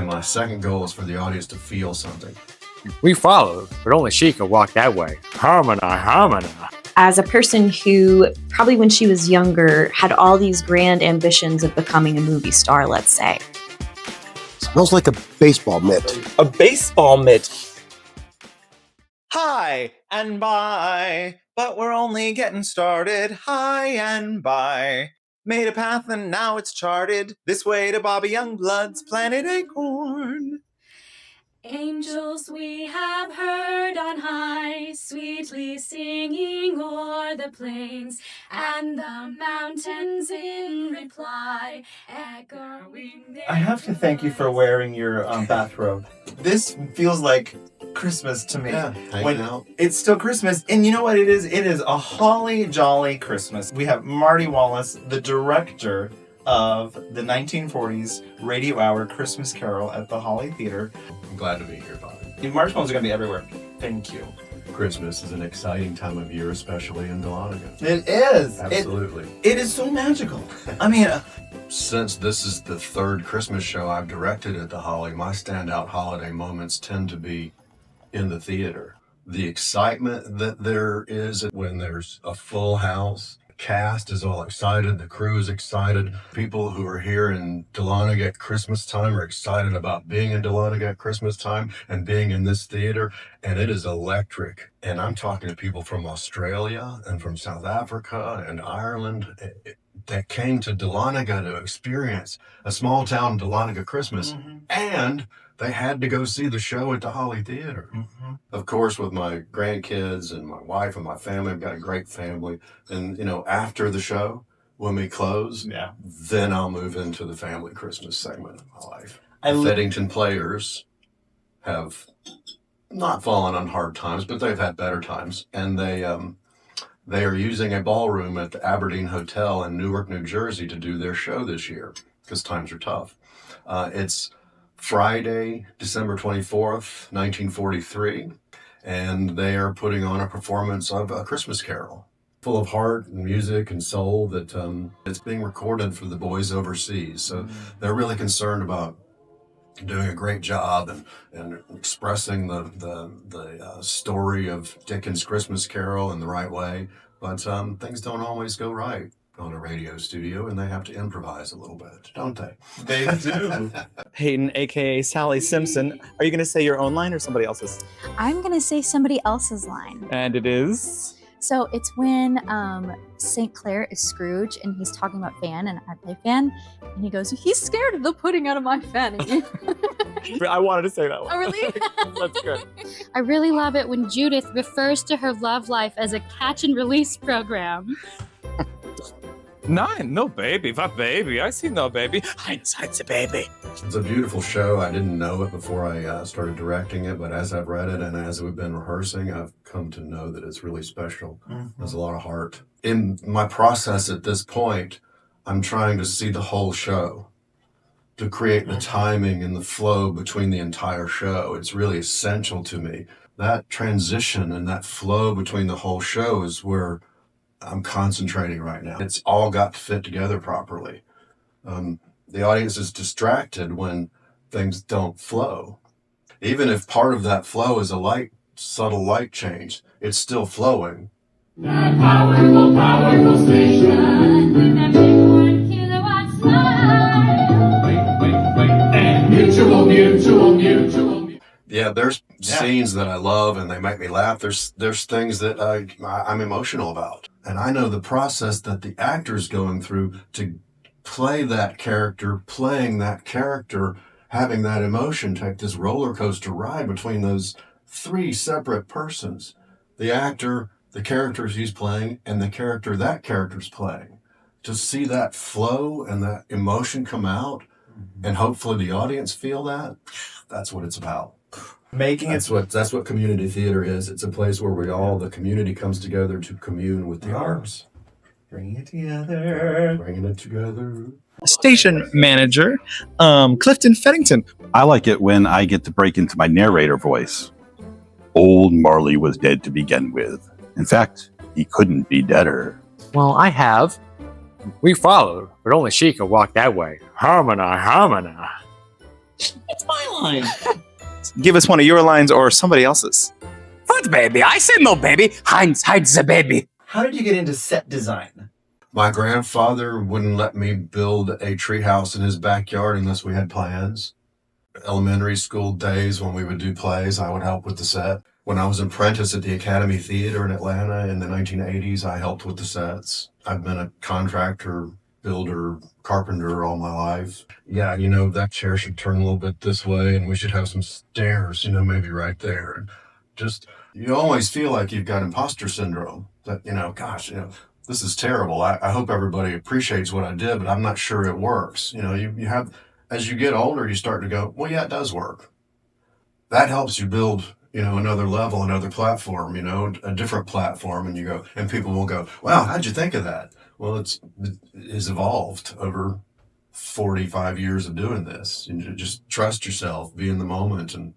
And my second goal is for the audience to feel something. We followed, but only she could walk that way. Harmony, harmony. As a person who probably when she was younger had all these grand ambitions of becoming a movie star, let's say. Smells like a baseball mitt. A baseball mitt. Hi and bye, but we're only getting started. Hi and bye. Made a path and now it's charted. This way to Bobby Youngblood's Planet Acorn. Angels we have heard on high, sweetly singing o'er the plains, and the mountains in reply echoing. I have to thank you for wearing your bathrobe. This feels like Christmas to me. Yeah, hanging out. It's still Christmas, and you know what it is? It is a holly jolly Christmas. We have Mary Wallis, the director of the 1940s Radio Hour Christmas Carol at the Holly Theater. I'm glad to be here, Bobby. The marshmallows are going to be everywhere. Thank you. Christmas is an exciting time of year, especially in Dahlonega. It is. Absolutely. It is so magical. I mean, Since this is the third Christmas show I've directed at the Holly, my standout holiday moments tend to be in the theater. The excitement that there is when there's a full house. Cast is all excited, the crew is excited. People who are here in Dahlonega at Christmas time are excited about being in Dahlonega at Christmas time and being in this theater, and it is electric. And I'm talking to people from Australia and from South Africa and Ireland that came to Dahlonega to experience a small town Dahlonega Christmas, and they had to go see the show at the Holly Theater. Of course, with my grandkids and my wife and my family, I've got a great family. And, you know, after the show, when we close, then I'll move into the family Christmas segment of my life. The Feddington players have not fallen on hard times, but they've had better times. And they are using a ballroom at the Aberdeen Hotel in Newark, New Jersey to do their show this year because times are tough. It's Friday, December 24th, 1943, and they are putting on a performance of A Christmas Carol, full of heart and music and soul that it's being recorded for the boys overseas. So they're really concerned about doing a great job and expressing the story of Dickens' Christmas Carol in the right way. But things don't always go right on a radio studio, and they have to improvise a little bit, don't they? they do. Peyton, aka Sally Simpson, are you going to say your own line or somebody else's? I'm going to say somebody else's line. And it is? So it's when St. Clair is Scrooge and he's talking about Fan, and I play Fan, and he goes, he's scared of the pudding out of my fanny. I wanted to say that one. Oh, really? That's good. I really love it when Judith refers to her love life as a catch and release program. Nein, no baby. What baby? I see no baby. Hindsight's a baby. It's a beautiful show. I didn't know it before I started directing it, but as I've read it and as we've been rehearsing, I've come to know that it's really special. There's a lot of heart. In my process at this point, I'm trying to see the whole show, to create the timing and the flow between the entire show. It's really essential to me. That transition and that flow between the whole show is where I'm concentrating right now. It's all got to fit together properly. The audience is distracted when things don't flow. Even if part of that flow is a subtle light change, it's still flowing. That powerful station with that big 1 kilowatt slide. And mutual. Yeah, there's scenes that I love and they make me laugh. There's things that I'm emotional about. And I know the process that the actor's going through to play that character, playing that character, having that emotion, take this roller coaster ride between those three separate persons. The actor, the characters he's playing, and the character that character's playing. To see that flow and that emotion come out, and hopefully the audience feel that, that's what it's about. That's what community theater is. It's a place where the community comes together to commune with the arts. Bringing it together. Bringing it together. Station manager, Clifton Feddington. I like it when I get to break into my narrator voice. Old Marley was dead to begin with. In fact, he couldn't be deader. Well, I have. We followed, but only she could walk that way. Harmony, harmony. It's my line. Give us one of your lines or somebody else's. What baby? I said no baby. Hide the baby. How did you get into set design? My grandfather wouldn't let me build a treehouse in his backyard unless we had plans. Elementary school days when we would do plays, I would help with the set. When I was an apprentice at the Academy Theater in Atlanta in the 1980s, I helped with the sets. I've been a contractor, builder, carpenter all my life. Yeah, that chair should turn a little bit this way and we should have some stairs, maybe right there. And just, you always feel like you've got imposter syndrome. That, gosh, this is terrible. I hope everybody appreciates what I did, but I'm not sure it works. You have, as you get older, you start to go, well, yeah, it does work. That helps you build, another level, another platform, a different platform. And you go, and people will go, wow, how'd you think of that? Well, it's evolved over 45 years of doing this. You just trust yourself, be in the moment, and,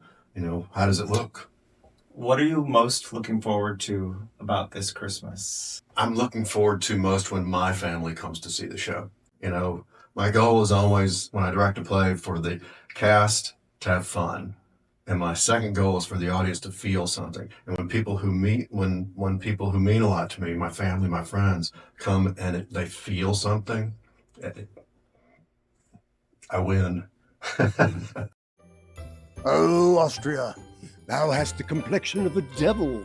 how does it look? What are you most looking forward to about this Christmas? I'm looking forward to most when my family comes to see the show. My goal is always, when I direct a play, for the cast to have fun. And my second goal is for the audience to feel something. And when people who when people who mean a lot to me, my family, my friends, come and they feel something, I win. Oh, Austria, thou hast the complexion of a devil.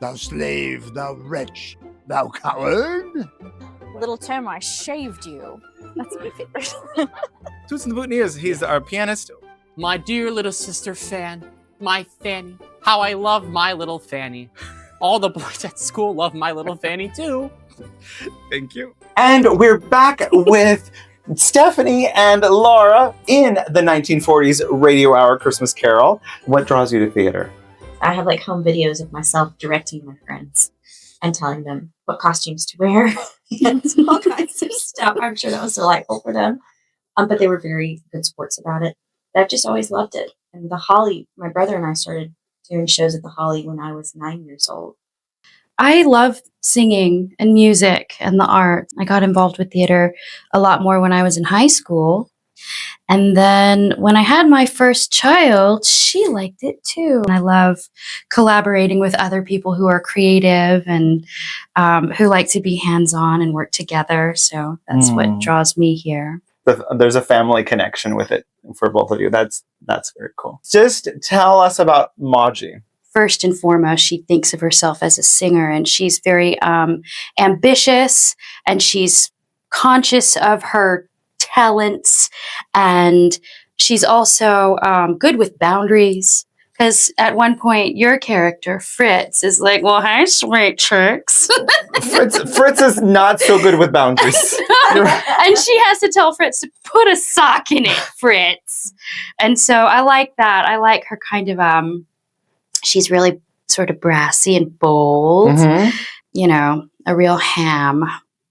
Thou slave, thou wretch, thou coward. Little Tim, I shaved you. That's my favorite. Toots and the Boutonnieres, he's our pianist. My dear little sister Fan, my Fanny. How I love my little Fanny. All the boys at school love my little Fanny too. Thank you. And we're back with Stephanie and Laura in the 1940s Radio Hour Christmas Carol. What draws you to theater? I have home videos of myself directing my friends and telling them what costumes to wear and all kinds of stuff. I'm sure that was delightful for them. But they were very good sports about it. I've just always loved it. And the Holly, my brother and I started doing shows at the Holly when I was 9 years old. I love singing and music and the arts. I got involved with theater a lot more when I was in high school. And then when I had my first child, she liked it too. I love collaborating with other people who are creative and who like to be hands-on and work together. So that's what draws me here. There's a family connection with it for both of you. That's very cool. Just tell us about Maji. First and foremost, she thinks of herself as a singer, and she's very ambitious, and she's conscious of her talents, and she's also good with boundaries. Because at one point, your character, Fritz, is like, well, hi, sweet chicks. Fritz is not so good with boundaries. And she has to tell Fritz to put a sock in it, Fritz. And so I like that. I like her kind of, she's really sort of brassy and bold. Mm-hmm. A real ham.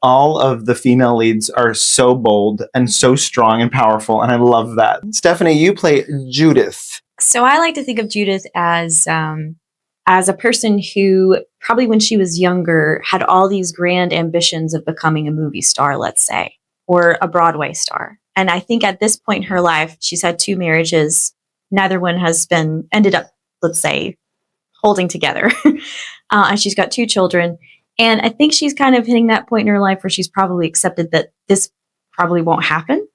All of the female leads are so bold and so strong and powerful, and I love that. Stephanie, you play Judith. So I like to think of Judith as a person who probably when she was younger had all these grand ambitions of becoming a movie star, let's say, or a Broadway star. And I think at this point in her life, she's had 2 marriages. Neither one has ended up, let's say, holding together. And she's got 2 children. And I think she's kind of hitting that point in her life where she's probably accepted that this probably won't happen.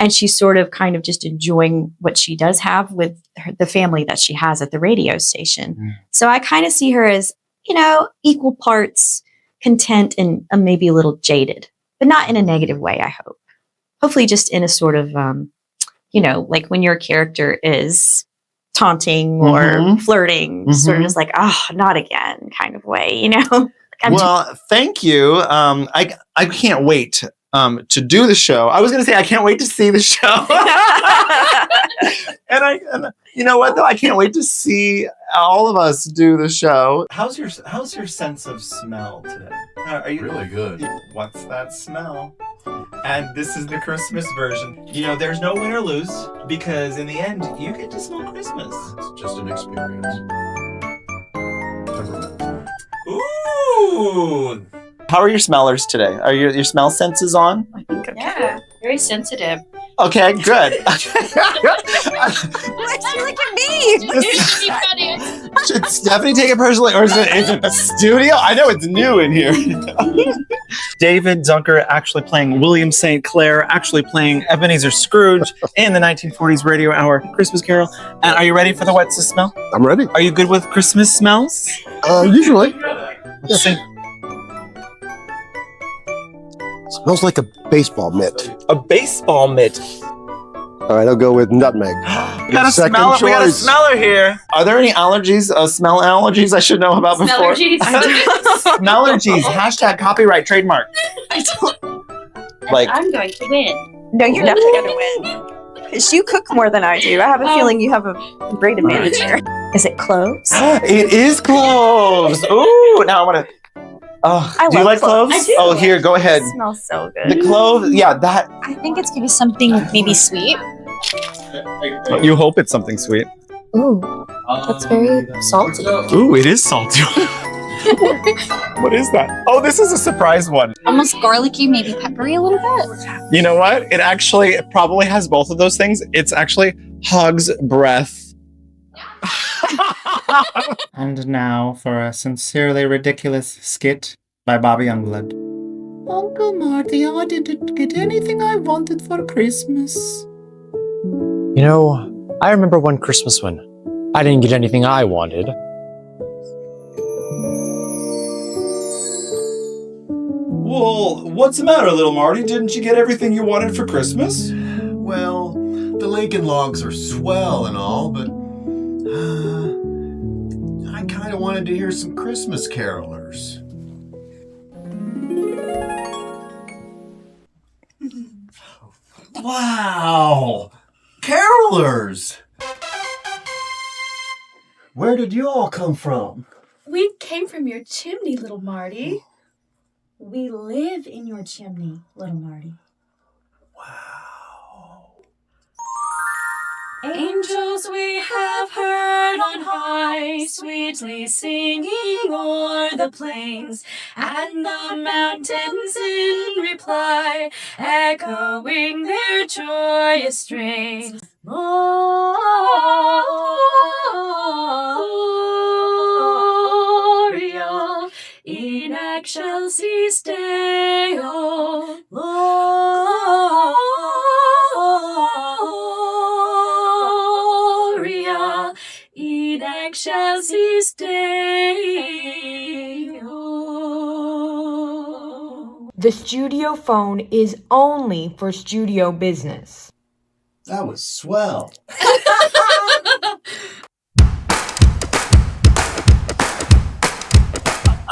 And she's sort of kind of just enjoying what she does have with the family that she has at the radio station. Mm. So I kind of see her as, equal parts content and maybe a little jaded, but not in a negative way, I hope. Hopefully just in a sort of, like when your character is taunting or flirting, sort of just like, oh, not again kind of way, Well, thank you. I can't wait to do the show. I was going to say I can't wait to see the show. and you know what though? I can't wait to see all of us do the show. How's your sense of smell today? Are you really good? What's that smell? And this is the Christmas version. There's no win or lose because in the end, you get to smell Christmas. It's just an experience. Ooh! How are your smellers today? Are your smell senses on? Yeah, very sensitive. Okay, good. Look at me. Should Stephanie take it personally, or is it the studio? I know it's new in here. David Dunker actually playing William St. Clair, actually playing Ebenezer Scrooge in the 1940s Radio Hour Christmas Carol. And are you ready for the What's the Smell? I'm ready. Are you good with Christmas smells? Usually. Let's see. Smells like a baseball mitt. A baseball mitt. All right, I'll go with nutmeg. We got a smeller here. Are there any allergies, smell allergies I should know about before? Smellergies. Hashtag copyright trademark. Like, I'm going to win. No, you're definitely going to win. Because you cook more than I do. I have a feeling you have a great advantage here. Is it cloves? it is cloves. Ooh, now I want to. Oh, do you like cloves? I do. Oh, here, go ahead. It smells so good. The clove, yeah, that. I think it's gonna be something maybe sweet. You hope it's something sweet. Ooh, that's very salty. Ooh, it is salty. What is that? Oh, this is a surprise one. Almost garlicky, maybe peppery a little bit. You know what? It probably has both of those things. It's actually hog's breath. And now for a sincerely ridiculous skit by Bobby Youngblood. Uncle Marty, I didn't get anything I wanted for Christmas. You know, I remember one Christmas when I didn't get anything I wanted. Well, what's the matter, little Marty? Didn't you get everything you wanted for Christmas? Well, the Lincoln Logs are swell and all, but I kind of wanted to hear some Christmas carolers. Wow! Carolers! Where did you all come from? We came from your chimney, little Marty. We live in your chimney, little Marty. Wow. Angels we have heard on high, sweetly singing o'er the plains, and the mountains in reply, echoing their joyous strains. Gloria in excelsis Deo. Gloria in excelsis Deo. The studio phone is only for studio business. That was swell.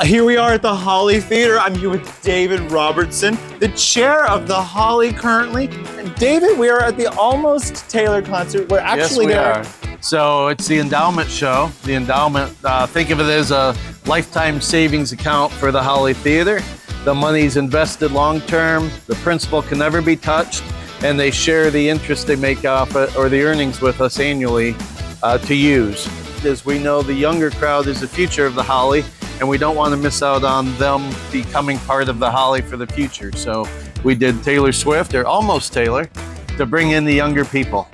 Here we are at the Holly Theater. I'm here with David Robertson, the chair of the Holly currently. And David, we are at the Almost Taylor concert. We're actually there. So it's the endowment show. The endowment, think of it as a lifetime savings account for the Holly Theater. The money's invested long-term. The principal can never be touched. And they share the interest they make off it or the earnings with us annually to use. As we know, the younger crowd is the future of the Holly, and we don't want to miss out on them becoming part of the Holly for the future. So we did Taylor Swift, or almost Taylor, to bring in the younger people.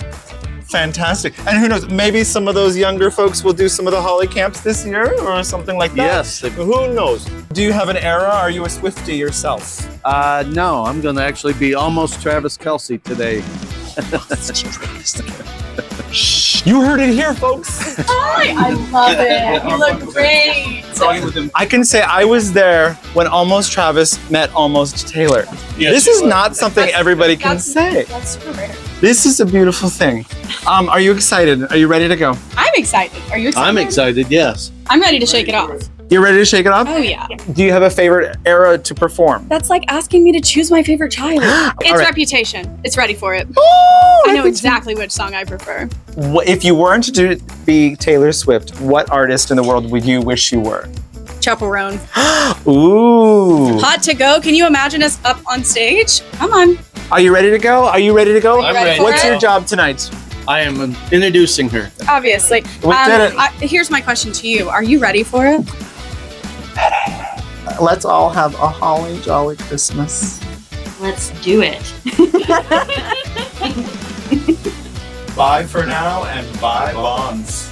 Fantastic. And who knows, maybe some of those younger folks will do some of the Holly camps this year or something like that. Yes. Who knows? Do you have an era? Are you a Swiftie yourself? No, I'm going to actually be almost Travis Kelce today. You heard it here, folks. Hi, I love it. You look great. I can say I was there when Almost Travis met Almost Taylor. Yes, this is not something everybody can say. That's super rare. This is a beautiful thing. Are you excited? Are you ready to go? I'm excited. Are you excited? I'm excited, yes. I'm ready to shake it off. You ready to shake it off? Oh, yeah. Do you have a favorite era to perform? That's like asking me to choose my favorite child. It's All right. Reputation. It's ready for it. Oh, I know exactly which song I prefer. If you weren't to be Taylor Swift, what artist in the world would you wish you were? Chaperone. Ooh. Hot to go. Can you imagine us up on stage? Come on. Are you ready to go? Are you ready to go? I'm ready. What's your job tonight? I am introducing her. Obviously. We did it. Here's my question to you. Are you ready for it? Let's all have a holly jolly Christmas. Let's do it. Bye for now, and bye bonds.